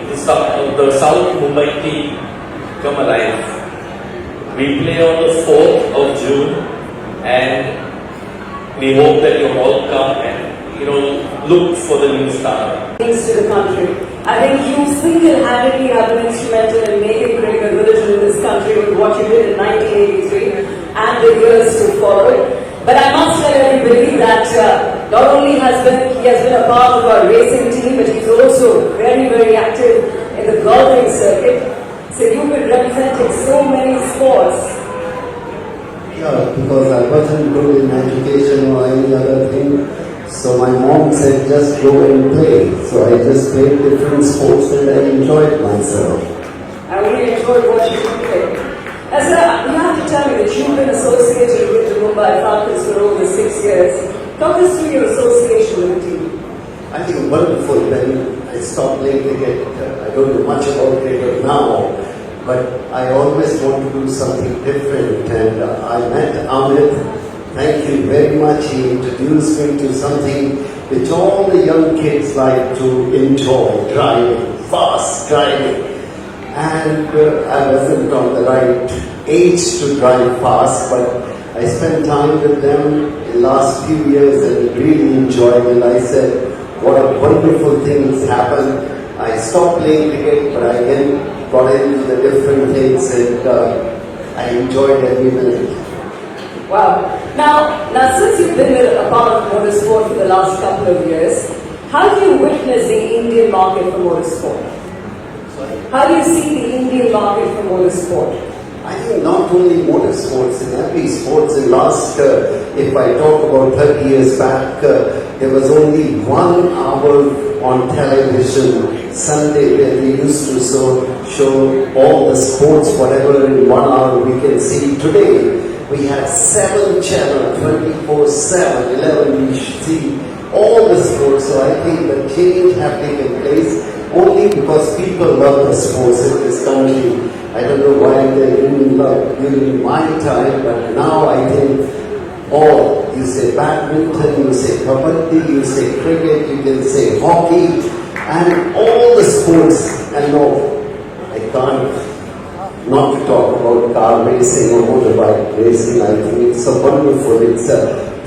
the South Mumbai team come alive. We play on the 4th of June, and we hope that you all come and look for the new star. Thanks to the country. I think you single-handedly have been instrumental in making cricket a religion in this country with what you did in 1983 and the years to follow. But I must tell everybody that not only he has been a part of our racing team, but he's also very, very active in the golfing circuit. So you've been representing so many sports. Yeah, because I wasn't good in education or any other thing. So my mom said, just go and play. So I just played different sports and I enjoyed myself. I really enjoyed watching you play. You have to tell me that you've been associated with the Mumbai Falcons for over 6 years. Talk us through your association with the team. I think wonderful. When I stopped playing cricket, I don't know much about cricket now, but I always want to do something different. And I met Ameet. Thank you very much. He introduced me to something which all the young kids like to enjoy, driving, fast driving. And I wasn't on the right age to drive fast, but I spent time with them in the last few years and really enjoyed it. I said, what a wonderful thing has happened. I stopped playing cricket, but I again got into the different things and I enjoyed every minute. Wow. Now since you've been a part of motorsport for the last couple of years, how do you witness the Indian market for motorsport? Sorry? How do you see the Indian market for motorsport? I think not only motorsports, in every sports. In last, if I talk about 30 years back, there was only 1 hour on television, Sunday, where we used to show all the sports, whatever in 1 hour we can see. Today, we have 7 channels, 24/7, 11, we see all the sports. So I think the change have taken place only because people love the sports in this country. I don't know why they didn't love during my time, but now I think all, you say badminton, you say kabaddi, you say cricket, you can say hockey, and all the sports. And no, I can't not to talk about car racing or motorbike racing. I think it's so wonderful. It's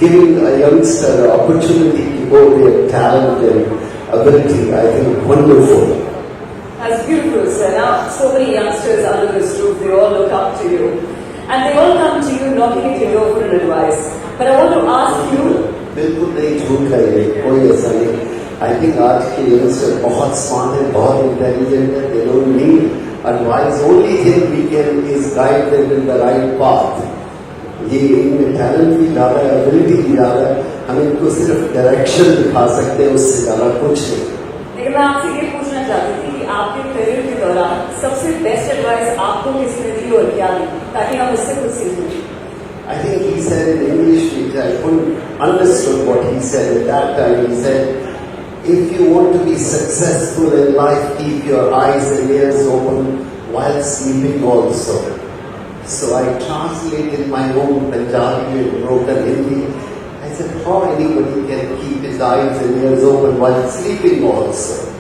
giving a youngster the opportunity to go with their talent and ability. I think wonderful. That's beautiful, sir. Now, so many youngsters under this roof, they all look up to you. And they all come to you knocking at your door for an advice. But I want to ask you... बिल्कुल नहीं झूठ है ये, कोई ऐसा नहीं. I think आज के youngsters बहुत smart है, बहुत intelligent है. They don't need advice. Only thing we can is guide them in the right path. ये इनमें talent भी ज़्यादा है, ability भी ज़्यादा है. हम इनको सिर्फ direction दिखा सकते हैं, उससे ज़्यादा कुछ नहीं. लेकिन मैं आपसे ये पूछना चाहती थी कि आपके करियर के दौरान सबसे बेस्ट एडवाइस आपको किसने दी और क्या दी, ताकि हम उससे कुछ सीखें. I think he said in English, which I couldn't understand what he said at that time. He said, if you want to be successful in life, keep your eyes and ears open while sleeping also. So I translated my own Punjabi and broken Hindi. I said, how anybody can keep his eyes and ears open while sleeping also?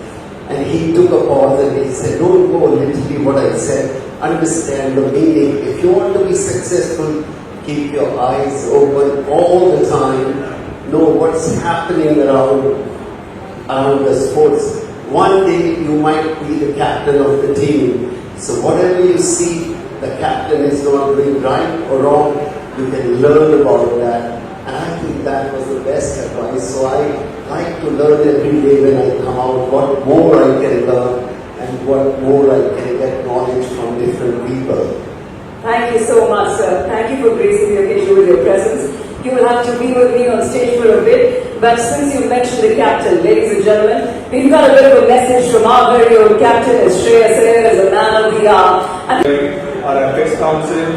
And he took a pause and he said, don't go literally what I said, understand the meaning. If you want to be successful, keep your eyes open all the time, know what's happening around the sports. One day you might be the captain of the team. So whatever you see the captain is not doing right or wrong, you can learn about that. And I think that was the best advice. So I like to learn every day when I come out, what more I can learn and what more I can get knowledge from different people. Thank you so much, sir. Thank you for gracing the occasion with your presence. You will have to be with me on stage for a bit, but since you mentioned the captain, ladies and gentlemen, we've got a bit of a message from our very own captain, Shreyas Iyer, as a man of the hour. Our Apex Council,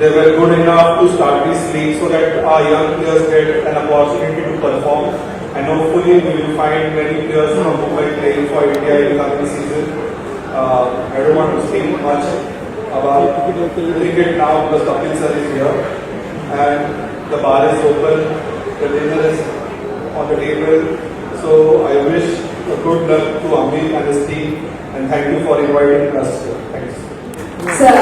they were good enough to start this league so that our young players get an opportunity to perform, and hopefully we will find many players from Mumbai playing for India in the coming season. I don't want to speak much about cricket now because Kapil sir is here and the bar is open, the dinner is on the table. So I wish good luck to Ameet and his team, and thank you for inviting us here. Thanks. Sir.